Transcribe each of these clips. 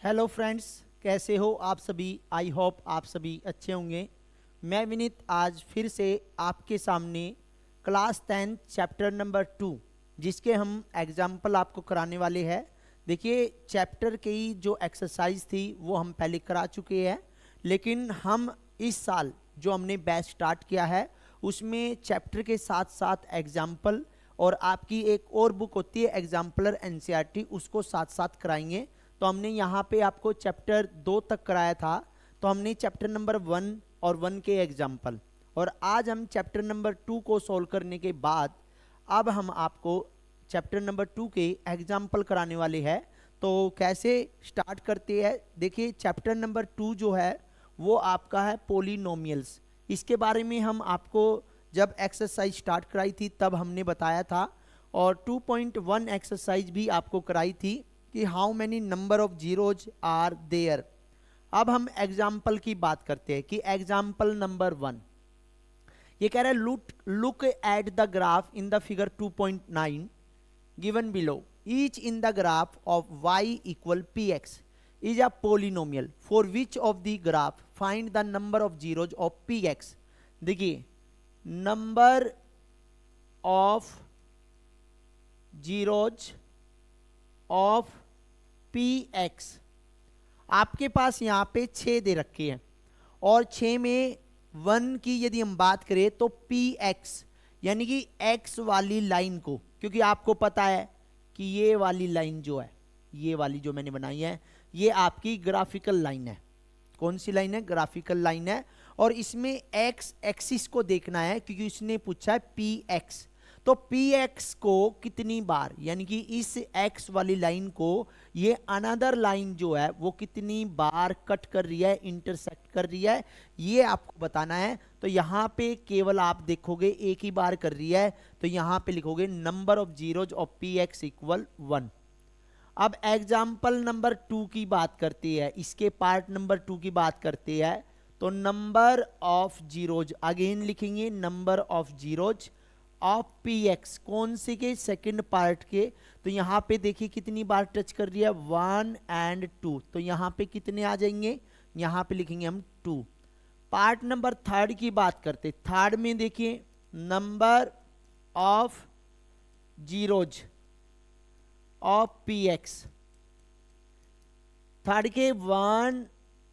Hello friends, कैसे हो आप सभी। आई होप आप सभी अच्छे होंगे। मैं विनीत आज फिर से आपके सामने क्लास 10 चैप्टर नंबर 2 जिसके हम एग्जाम्पल आपको कराने वाले हैं। देखिए, चैप्टर की जो एक्सरसाइज थी वो हम पहले करा चुके हैं, लेकिन हम इस साल जो हमने बैच स्टार्ट किया है उसमें चैप्टर के साथ साथ एग्जाम्पल और आपकी एक और बुक होती है एग्जाम्पलर एनसीईआरटी, उसको साथ साथ कराएंगे। तो हमने यहाँ पे आपको चैप्टर 2 तक कराया था, तो हमने चैप्टर नंबर 1 और 1 के एग्जाम्पल, और आज हम चैप्टर नंबर 2 को सॉल्व करने के बाद अब हम आपको चैप्टर नंबर 2 के एग्जाम्पल कराने वाले हैं। तो कैसे स्टार्ट करते हैं, देखिए चैप्टर नंबर 2 जो है वो आपका है पोलिनोमियल्स। इसके बारे में हम आपको जब एक्सरसाइज स्टार्ट कराई थी तब हमने बताया था, और 2.1 एक्सरसाइज भी आपको कराई थी कि how many number of zeros are there. अब हम एग्जाम्पल की बात करते हैं कि एग्जाम्पल नंबर 1 ये कह रहा है look at the graph in the figure 2.9 given below. Each in the graph of y equal px is a polynomial for which of the graph find the number of zeros of px. देखिए, number of zeros of px आपके पास यहाँ पे 6 दे रखे हैं, और 6 में 1 की यदि हम बात करें तो px यानी कि x वाली लाइन को, क्योंकि आपको पता है कि ये वाली लाइन जो है, ये वाली जो मैंने बनाई है, ये आपकी ग्राफिकल लाइन है। कौन सी लाइन है? ग्राफिकल लाइन है। और इसमें x एक्सिस को देखना है क्योंकि उसने पूछा है px, तो px को कितनी बार, यानी कि इस x वाली लाइन को ये अनदर लाइन जो है वो कितनी बार कट कर रही है, इंटरसेक्ट कर रही है, ये आपको बताना है। तो यहाँ पे केवल आप देखोगे एक ही बार कर रही है, तो यहाँ पे लिखोगे number of zeros of px equal 1। अब एग्जाम्पल नंबर 2 की बात करती है, इसके पार्ट नंबर 2 की बात करती है, तो नंबर ऑफ जीरोज अगेन लिखेंगे, number of zeros of px, कौन से के? सेकंड पार्ट के। तो यहाँ पे देखिए कितनी बार टच कर रही है, 1 एंड 2, तो यहाँ पे कितने आ जाएंगे? यहाँ पे लिखेंगे हम 2। पार्ट नंबर 3 की बात करते, थर्ड में देखिए number of zeros of px, third के 1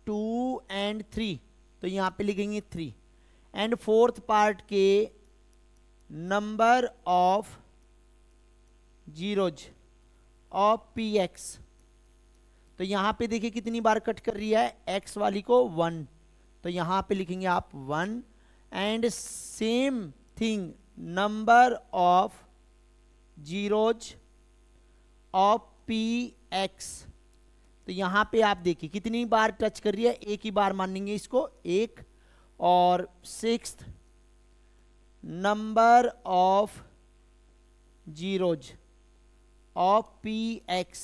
2 एंड 3, तो यहाँ पे लिखेंगे 3। एंड फोर्थ पार्ट के number of zeros of px, तो यहाँ पे देखिए कितनी बार कट कर रही है, x वाली को 1, तो यहाँ पे लिखेंगे आप 1। And same thing number of zeros of px, तो यहाँ पे आप देखिए कितनी बार टच कर रही है, एक ही बार मानेंगे इसको, एक। और sixth number of zeros of px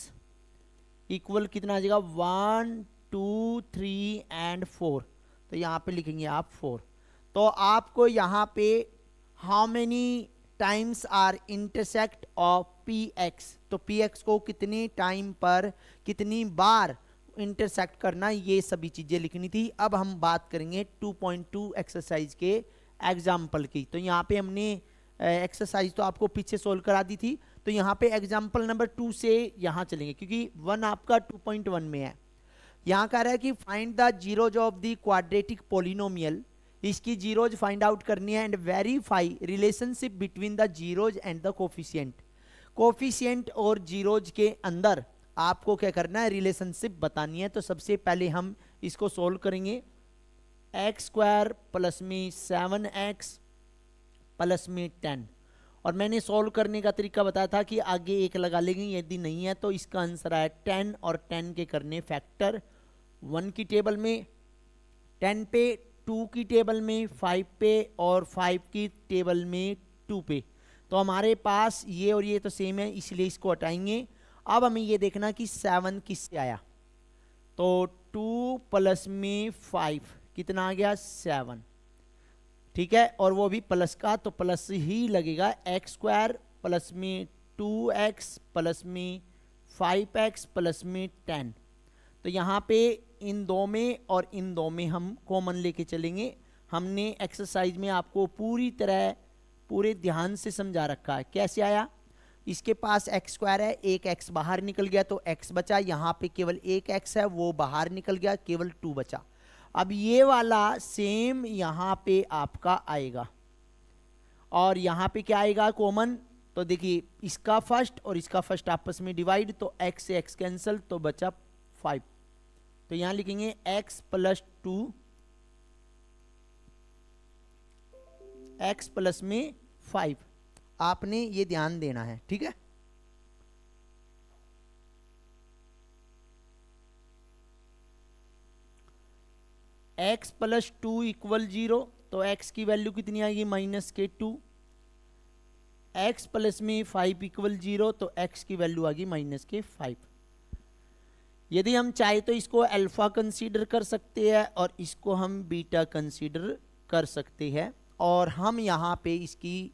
equal कितना आ जाएगा, 1 2 3 एंड 4, तो यहाँ पे लिखेंगे आप 4। तो आपको यहाँ पे how many times are intersect of px, तो px को कितने टाइम पर, कितनी बार इंटरसेक्ट करना, ये सभी चीजें लिखनी थी। अब हम बात करेंगे 2.2 एक्सरसाइज के एग्जाम्पल की। तो यहाँ पे हमने एक्सरसाइज तो आपको पीछे सोल्व करा दी थी, तो यहाँ पे एग्जाम्पल नंबर 2 से यहाँ चलेंगे क्योंकि 1 आपका 2.1 में है। यहाँ कह रहा है कि find the zeros of the quadratic polynomial, इसकी जीरोज फाइंड आउट करनी है, and verify relationship between the zeros and the coefficient. Coefficient और जीरोज के अंदर आपको क्या करना है, रिलेशनशिप बतानी है। तो सबसे पहले हम इसको सोल्व करेंगे, एक्स स्क्वायर प्लस में 7x प्लस में 10, और मैंने सॉल्व करने का तरीका बताया था कि आगे एक लगा लेंगे, यदि नहीं है तो इसका आंसर है 10, और 10 के करने फैक्टर 1 की टेबल में, 10 पे, 2 की टेबल में, 5 पे, और 5 की टेबल में 2 पे। तो हमारे पास ये और ये तो सेम है, इसलिए इसको हटाएंगे। अब हमें ये देखना कि 7 किससे आया, तो 2 प्लस में 5 कितना आ गया, 7, ठीक है, और वो भी प्लस का, तो प्लस ही लगेगा। एक्स स्क्वायर प्लस में 2x प्लस में 5x प्लस में 10, तो यहाँ पे इन दो में और इन दो में हम कॉमन लेके चलेंगे। हमने एक्सरसाइज में आपको पूरी तरह पूरे ध्यान से समझा रखा है। कैसे आया, इसके पास एक्स स्क्वायर है, एक एक्स बाहर निकल गया तो एक्स बचा, यहाँ पे केवल एक एक्स है वो बाहर निकल गया, केवल 2 बचा। अब ये वाला सेम यहाँ पे आपका आएगा और यहाँ पे क्या आएगा कॉमन, तो देखिए इसका फर्स्ट और इसका फर्स्ट आपस में डिवाइड, तो x से x कैंसिल तो बचा 5। तो यहां लिखेंगे x प्लस 2, x प्लस में 5। आपने ये ध्यान देना है, ठीक है। x प्लस 2 इक्वल 0, तो x की वैल्यू कितनी आएगी -2। x प्लस में 5 इक्वल 0, तो x की वैल्यू आ गई -5। यदि हम चाहे तो इसको अल्फा कंसीडर कर सकते हैं और इसको हम बीटा कंसीडर कर सकते हैं, और हम यहाँ पे इसकी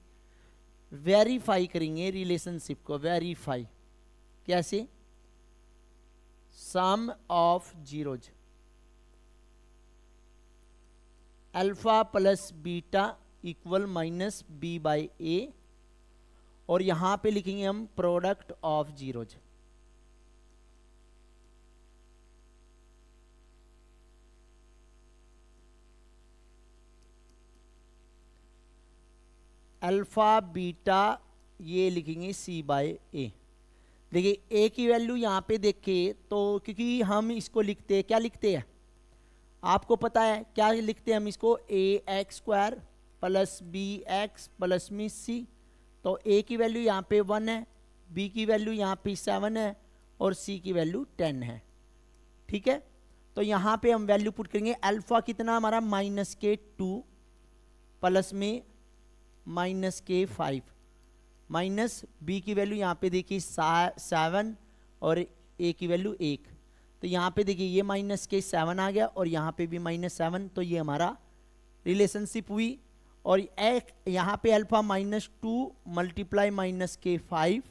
वेरीफाई करेंगे रिलेशनशिप को। वेरीफाई कैसे, sum of zeros alpha plus beta equal -b/a, और यहां पे लिखेंगे हम product of zeros. Alpha beta ये लिखेंगे c/a। देखिए a की वैल्यू यहाँ पे देखिए, तो क्योंकि हम इसको लिखते हैं, क्या लिखते हैं आपको पता है, क्या लिखते हैं हम इसको, ax² प्लस bx प्लस में c। तो a की वैल्यू यहाँ पे 1 है, b की वैल्यू यहाँ पे 7 है और c की वैल्यू 10 है, ठीक है। तो यहाँ पे हम वैल्यू पुट करेंगे। अल्फा कितना हमारा -2 प्लस में -5, माइनस b की वैल्यू यहाँ पे देखिए 7 और a की वैल्यू 1। तो यहाँ पे देखिए ये -7 आ गया और यहाँ पे भी -7, तो ये हमारा रिलेशनशिप हुई। और एक यहाँ पे अल्फा -2 मल्टीप्लाई -5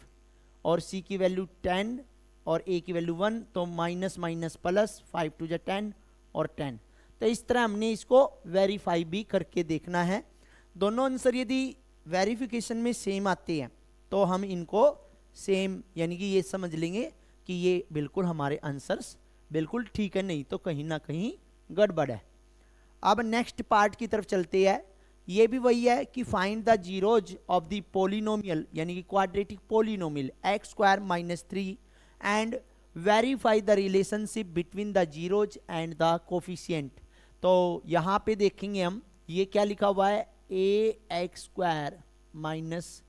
और c की वैल्यू 10 और a की वैल्यू 1, तो माइनस माइनस प्लस 5 2 जा 10 और 10। तो इस तरह हमने इसको वेरीफाई भी करके देखना है। दोनों आंसर यदि वेरिफिकेशन में सेम आते हैं तो हम इनको सेम यानी कि ये समझ लेंगे कि ये बिल्कुल हमारे आंसर्स बिल्कुल ठीक है, नहीं तो कहीं ना कहीं गड़बड़ है। अब नेक्स्ट पार्ट की तरफ चलते हैं। ये भी वही है कि find the zeros of the polynomial यानी कि quadratic polynomial x² - 3 and verify the relationship between the zeros and the coefficient. तो यहाँ पे देखेंगे हम, ये क्या लिखा हुआ है, ax² माइनस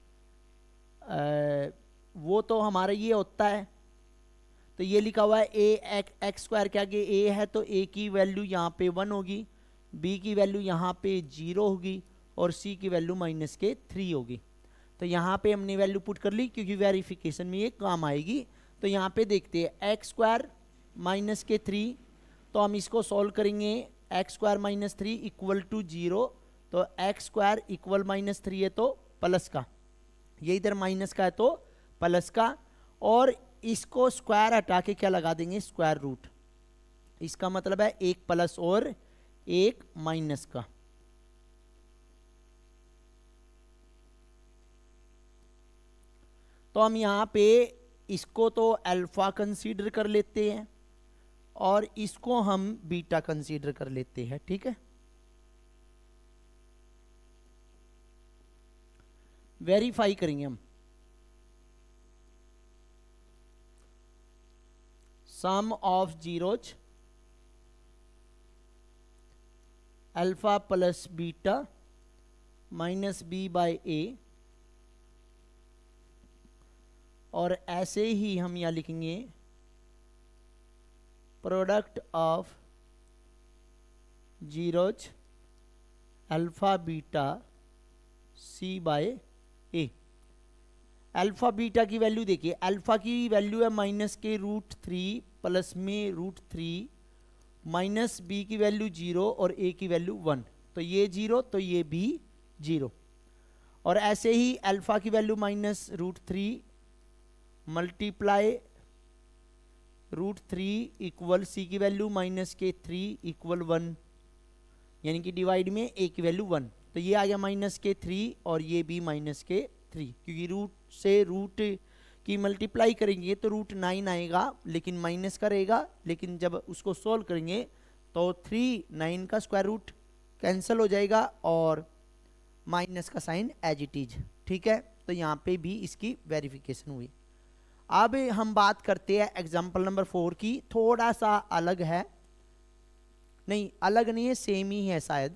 वो तो हमारा ये होता है, तो ये लिखा हुआ है x² क्या आगे a है, तो a की वैल्यू यहाँ पे 1 होगी, b की वैल्यू यहाँ पे 0 होगी और c की वैल्यू -3 होगी। तो यहाँ पे हमने वैल्यू पुट कर ली क्योंकि वेरिफिकेशन में ये काम आएगी। तो यहाँ पे देखते हैं x² - 3, तो हम इसको सॉल्व करेंगे। x² - 3 इक्वल टू 0, तो x² इक्वल -3 है तो प्लस का, ये इधर माइनस का है तो प्लस का, और इसको स्क्वायर हटा के क्या लगा देंगे, स्क्वायर रूट। इसका मतलब है एक प्लस और एक माइनस का। तो हम यहाँ पे इसको तो अल्फा कंसीडर कर लेते हैं और इसको हम बीटा कंसीडर कर लेते हैं, ठीक है। वेरीफाई करेंगे हम। Sum of zeros alpha plus beta minus b/a, और ऐसे ही हम यहां लिखेंगे product of zeros alpha beta c/a। Alpha beta की वैल्यू देखिए, अल्फा की वैल्यू है -√3 प्लस में √3 माइनस b की वैल्यू 0 और a की वैल्यू 1, तो ये 0 तो ये भी 0। और ऐसे ही अल्फा की वैल्यू -√3 मल्टीप्लाई √3 इक्वल सी की वैल्यू माइनस के 3 इक्वल 1, यानी कि डिवाइड में ए की वैल्यू 1, तो ये आ गया माइनस के 3 और ये भी माइनस के 3, क्योंकि रूट से रूट की मल्टीप्लाई करेंगे तो √9 आएगा, लेकिन माइनस का रहेगा, लेकिन जब उसको सोल्व करेंगे तो 3 9 का स्क्वायर रूट कैंसिल हो जाएगा और माइनस का साइन एज इट इज। ठीक है, तो यहाँ पे भी इसकी वेरिफिकेशन हुई। अब हम बात करते हैं एग्जाम्पल नंबर 4 की, थोड़ा सा अलग है, नहीं अलग नहीं है, सेम ही है शायद।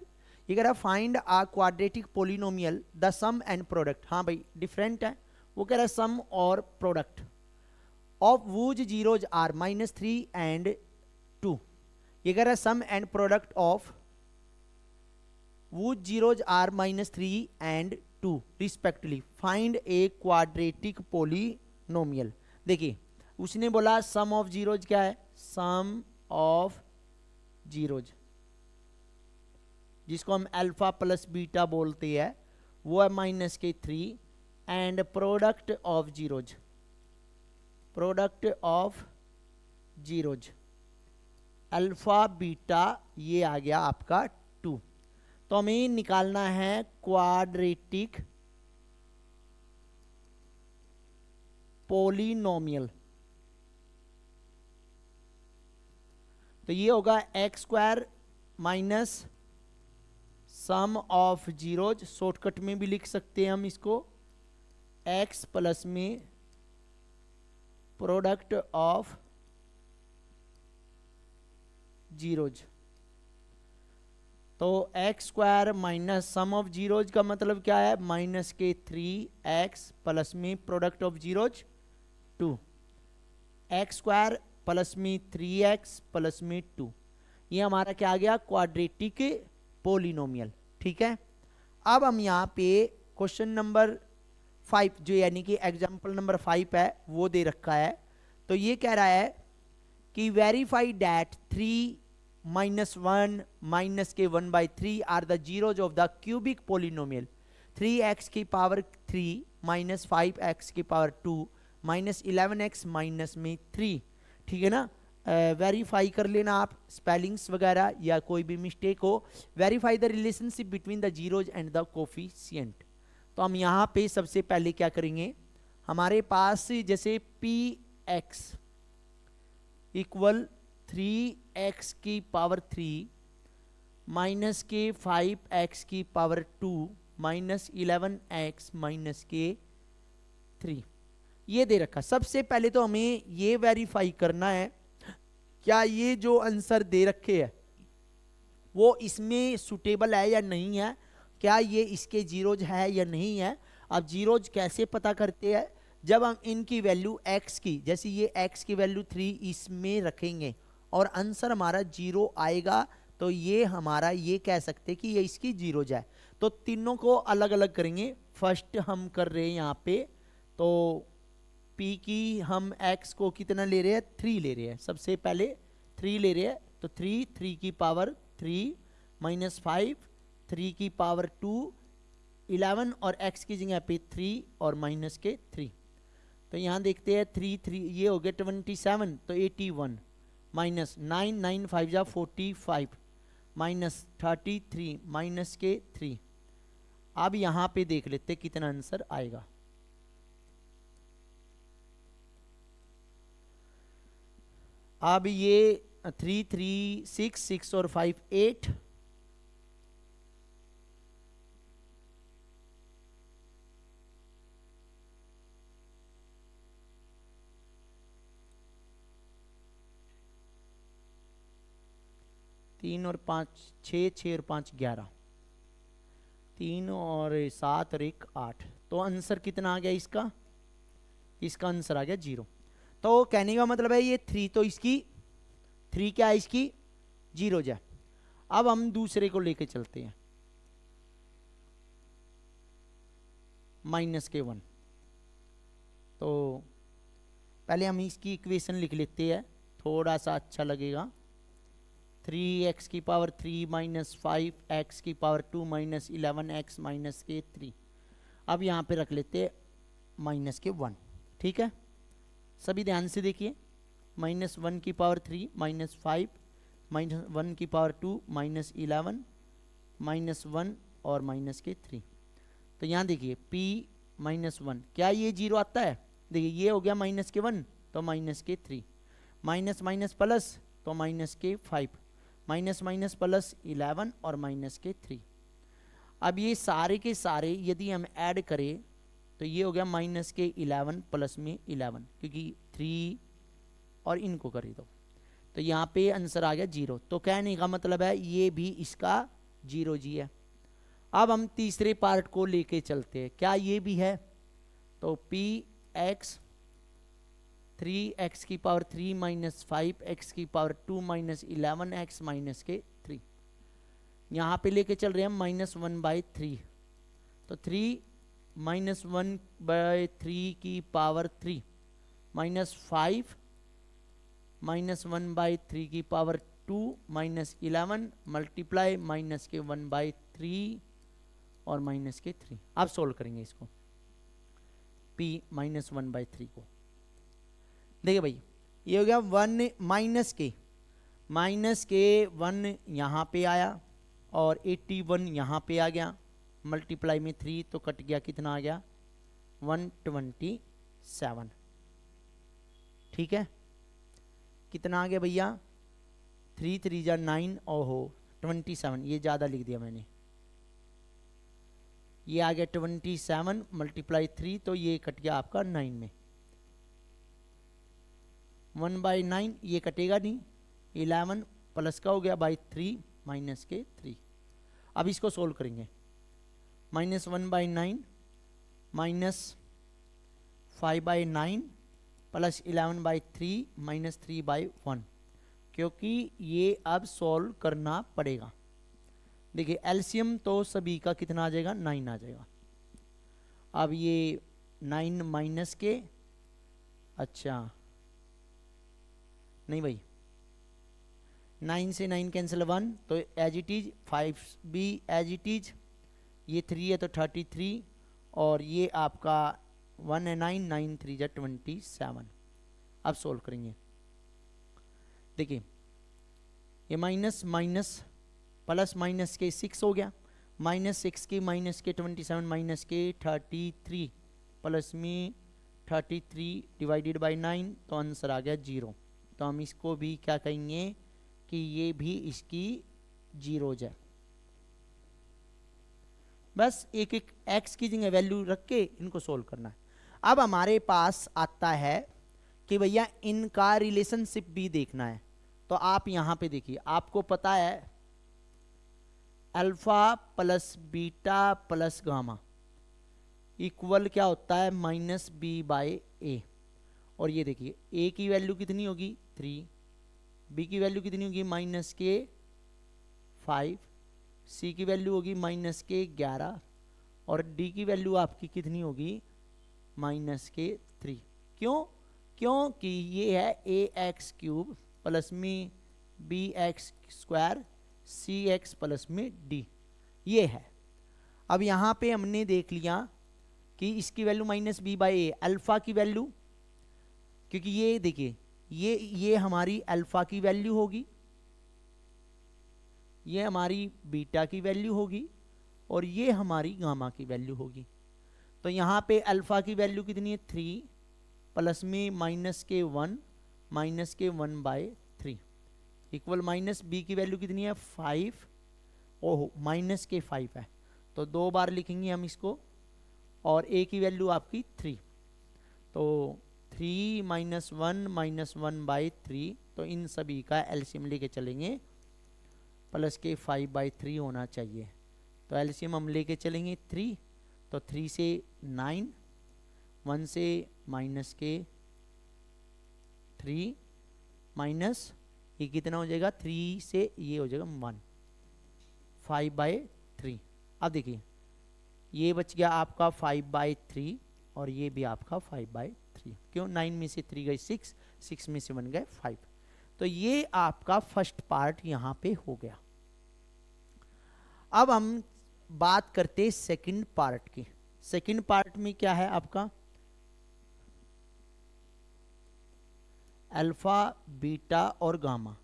ये कह रहा है find a quadratic polynomial the sum and product. हाँ भाई डिफरेंट है, वो कह रहा है सम और product of whose zeros are -3 and 2। ये कह रहा है sum and product of whose zeros are -3 and 2 respectively, find a quadratic polynomial. देखिए उसने बोला सम ऑफ जीरोज क्या है, सम ऑफ जीरोज जिसको हम अल्फा प्लस बीटा बोलते हैं, वो है -3 and product of zeros, product of zeros alpha beta, ये आ गया आपका 2। तो हमें निकालना है क्वाड्रेटिक पोलिनोमियल। तो ये होगा x square minus sum of zeros, shortcut में भी लिख सकते हैं हम इसको, एक्स प्लस में प्रोडक्ट ऑफ जीरोज। तो x square minus sum of zeros का मतलब क्या है, -3x प्लस में product of zeros 2, x square plus में 3x प्लस में 2, ये हमारा क्या आ गया क्वाड्रेटिक पोलिनोमियल। ठीक है, अब हम यहाँ पे क्वेश्चन नंबर 5 जो यानी कि एग्जाम्पल नंबर 5 है वो दे रखा है। तो ये कह रहा है कि verify that 3 -1 -1/3 are the zeros of the cubic polynomial 3x की पावर 3 -5x की पावर 2 -11x माइनस में 3। ठीक है ना, वेरीफाई कर लेना आप, स्पेलिंग्स वगैरह या कोई भी मिस्टेक हो। Verify the relationship between the zeros and the coefficient. तो हम यहाँ पे सबसे पहले क्या करेंगे, हमारे पास जैसे px इक्वल 3x की पावर 3 माइनस के 5x की पावर 2 -11x माइनस के 3, ये दे रखा। सबसे पहले तो हमें ये वेरीफाई करना है क्या ये जो आंसर दे रखे है वो इसमें सुटेबल है या नहीं है, क्या ये इसके जीरोज है या नहीं है। अब जीरोज कैसे पता करते हैं, जब हम इनकी वैल्यू x की, जैसे ये x की वैल्यू 3 इसमें रखेंगे और आंसर हमारा 0 आएगा, तो ये हमारा ये कह सकते कि ये इसकी जीरोज है। तो तीनों को अलग अलग करेंगे। फर्स्ट हम कर रहे हैं यहाँ पे, तो p की हम x को कितना ले रहे हैं, 3 ले रहे हैं, सबसे पहले 3 ले रहे हैं। तो 3 की पावर 3 -5 3 की पावर 2 11 और x की जगह पे 3 और माइनस के 3। तो यहाँ देखते हैं 3 ये हो गया 27, तो 81 माइनस 9 5 जा 45 माइनस 33 माइनस के 3। अब यहाँ पे देख लेते कितना आंसर आएगा। अब ये 3 3 6 और 5 8, तीन और 5 6 6 और 5 11, 3 और 7 और 1 8। तो आंसर कितना आ गया इसका, इसका आंसर आ गया 0। तो कहने का मतलब है ये 3 तो इसकी 3 क्या है, इसकी जीरो है। अब हम दूसरे को लेके चलते हैं -1। तो पहले हम इसकी इक्वेशन लिख लेते हैं, थोड़ा सा अच्छा लगेगा। 3x की पावर 3 -5x की पावर 2 -11x माइनस के 3। अब यहाँ पे रख लेते हैं -1। ठीक है, सभी ध्यान से देखिए, माइनस 1 की पावर 3 माइनस 5 माइनस 1 की पावर 2 माइनस 11 माइनस 1 और माइनस के 3। तो यहाँ देखिए p माइनस 1, क्या ये 0 आता है? देखिए ये हो गया माइनस के 1 तो माइनस के 3, माइनस माइनस प्लस तो माइनस के 5, माइनस माइनस प्लस 11 और माइनस के 3। अब ये सारे के सारे यदि हम ऐड करें तो ये हो गया माइनस के 11 प्लस में 11, क्योंकि 3 और इनको कर दो तो यहाँ पे आंसर आ गया 0। तो कहने का मतलब है ये भी इसका 0 जी है। अब हम तीसरे पार्ट को लेके चलते हैं, क्या ये भी है? तो पी एक्स 3x की पावर 3 माइनस 5x की पावर 2 माइनस 11x माइनस के 3, यहाँ पे लेके चल रहे हैं हम -1/3। तो 3 माइनस 1/3 की पावर 3 माइनस 5 माइनस 1/3 की पावर 2 माइनस 11 मल्टीप्लाई माइनस के 1/3 और माइनस के 3। आप सोल्व करेंगे इसको p -1/3 को। देखिए भाई ये हो गया 1 माइनस के 1 यहाँ पे आया और 81 यहाँ पे आ गया, मल्टीप्लाई में 3 तो कट गया, कितना आ गया 127। ठीक है, कितना आ गया भैया 3 3 जा 9, ओहो 27, ये ज़्यादा लिख दिया मैंने, ये आ गया 27 मल्टीप्लाई 3 तो ये कट गया आपका 9 में, 1/9 ये कटेगा नहीं, 11 प्लस का हो गया बाई 3 माइनस के 3। अब इसको सोल्व करेंगे, -1/9 माइनस 5/9 प्लस 11/3 माइनस 3/1, क्योंकि ये अब सोल्व करना पड़ेगा। देखिए एलसीएम तो सभी का कितना आ जाएगा 9 आ जाएगा। अब ये 9 माइनस के, अच्छा नहीं भाई 9 से 9 कैंसिल 1 तो एज इट इज, 5 भी एज इट इज, ये 3 है तो 33 और ये आपका 1 है 9, 9 3 जा 27। अब सोल्व करेंगे, देखिए ये माइनस माइनस प्लस माइनस के 6 हो गया, -6 के माइनस के 27 माइनस के 33 प्लस में 33 डिवाइडेड बाय 9 तो आंसर आ गया 0। तो हम इसको भी क्या कहेंगे कि ये भी इसकी 0 है। बस एक एक x की जगह वैल्यू रख के इनको सोल्व करना है। अब हमारे पास आता है कि भैया इनका रिलेशनशिप भी देखना है। तो आप यहां पे देखिए, आपको पता है alpha plus beta plus gamma equal क्या होता है -b/a। और ये देखिए a की वैल्यू कितनी होगी 3, b की वैल्यू कितनी होगी -5, c की वैल्यू होगी -11 और d की वैल्यू आपकी कितनी होगी -3। क्यों? क्योंकि ये है ax³ प्लस में bx² cx प्लस में d, ये है। अब यहाँ पे हमने देख लिया कि इसकी वैल्यू -b/a, अल्फा की वैल्यू, क्योंकि ये देखिए ये हमारी अल्फा की वैल्यू होगी, ये हमारी बीटा की वैल्यू होगी और ये हमारी गामा की वैल्यू होगी। तो यहाँ पे अल्फा की वैल्यू कितनी है 3 प्लस में -1 -1/3 इक्वल माइनस बी की वैल्यू कितनी है 5, ओहो -5 है तो 2 बार लिखेंगे हम इसको, और ए की वैल्यू आपकी 3, तो 3 -1 -1/3, तो इन सभी का एलसीएम लेके चलेंगे प्लस के 5/3 होना चाहिए। तो एलसीएम हम लेके चलेंगे 3, तो 3 से 9, 1 से माइनस के 3 माइनस ये कितना हो जाएगा 3 से ये हो जाएगा 1, 5/3। अब देखिए ये बच गया आपका 5/3 और ये भी आपका 5/3। क्यों? 9 में से 3 गए 6, 6 में से 1 गए 5। तो ये आपका फर्स्ट पार्ट यहाँ पे हो गया। अब हम बात करते सेकंड पार्ट की। सेकंड पार्ट में क्या है आपका अल्फ़ा बीटा और गामा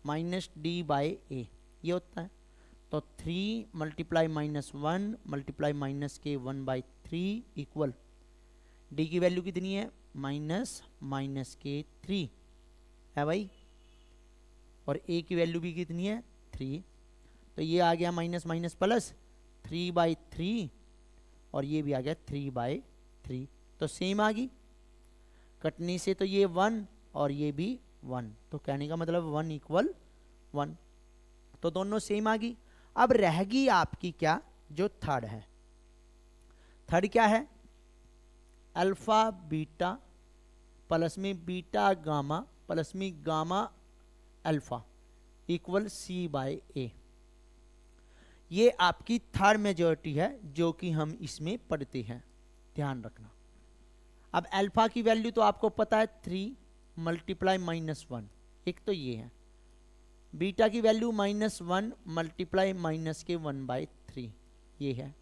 माइनस डी बाई ए, ये होता है। तो 3 मल्टीप्लाई -1 मल्टीप्लाई माइनस के 1/3 इक्वल डी की वैल्यू कितनी है, माइनस के 3 है भाई, और ए की वैल्यू भी कितनी है 3। तो ये आ गया माइनस माइनस प्लस 3/3 और ये भी आ गया 3/3। तो सेम आ गई, कटने से तो ये 1 और ये भी 1, तो कहने का मतलब 1 = 1, तो दोनों सेम आ गई। अब रहेगी आपकी क्या, जो थर्ड है। थर्ड क्या है, अल्फा बीटा प्लस में बीटा गामा प्लस में गामा अल्फा इक्वल C/A। ये आपकी थर्ड मेजॉरिटी है जो कि हम इसमें पढ़ते हैं, ध्यान रखना। अब अल्फा की वैल्यू तो आपको पता है 3 मल्टीप्लाई -1, एक तो ये है। बीटा की वैल्यू -1 मल्टीप्लाई माइनस के 1/3, ये है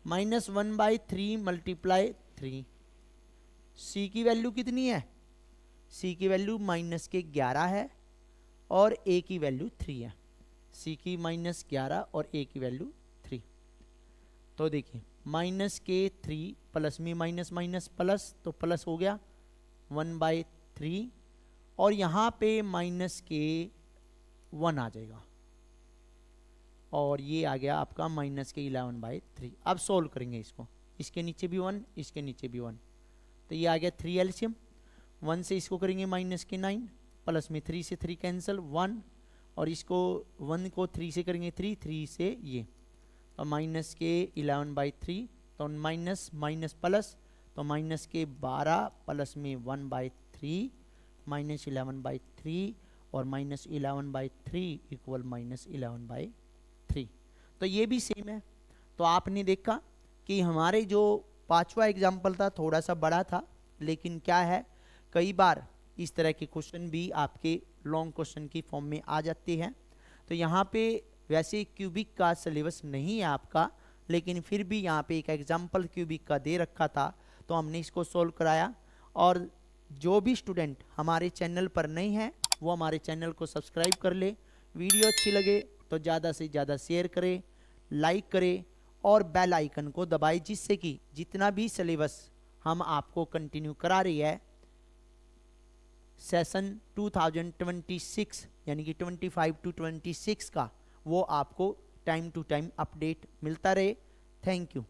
-1/3 मल्टीप्लाई 3। सी की वैल्यू कितनी है, सी की वैल्यू -11 है और ए की वैल्यू 3 है। सी की -11 और ए की वैल्यू 3। तो देखिए -3 प्लस में माइनस माइनस प्लस, तो प्लस हो गया 1/3 और यहाँ पे -1 आ जाएगा और ये आ गया आपका -11/3। अब सोल्व करेंगे इसको, इसके नीचे भी 1 इसके नीचे भी 1, तो ये आ गया 3 एलसीएम। 1 से इसको करेंगे -9 प्लस में 3 से 3 कैंसिल 1 और इसको 1 को 3 से करेंगे 3 से ये, तो -11/3, तो माइनस माइनस प्लस, तो -12 प्लस में 1/3 -11/3 और -11/3 इक्वल -11/3। तो ये भी सेम है। तो आपने देखा कि हमारे जो पांचवा एग्जाम्पल था थोड़ा सा बड़ा था, लेकिन क्या है कई बार इस तरह के क्वेश्चन भी आपके लॉन्ग क्वेश्चन की फॉर्म में आ जाते हैं। तो यहाँ पे वैसे क्यूबिक का सिलेबस नहीं है आपका, लेकिन फिर भी यहाँ पे एक एग्जाम्पल क्यूबिक का दे रखा था, तो हमने इसको सोल्व कराया। और जो भी स्टूडेंट हमारे चैनल पर नहीं है वो हमारे चैनल को सब्सक्राइब कर ले। वीडियो अच्छी लगे तो ज़्यादा से ज़्यादा शेयर करें, लाइक करें और बेल आइकन को दबाएं, जिससे कि जितना भी सिलेबस हम आपको कंटिन्यू करा रही है सेशन 2026 यानी कि 25 to 26 का, वो आपको टाइम टू टाइम अपडेट मिलता रहे। Thank you.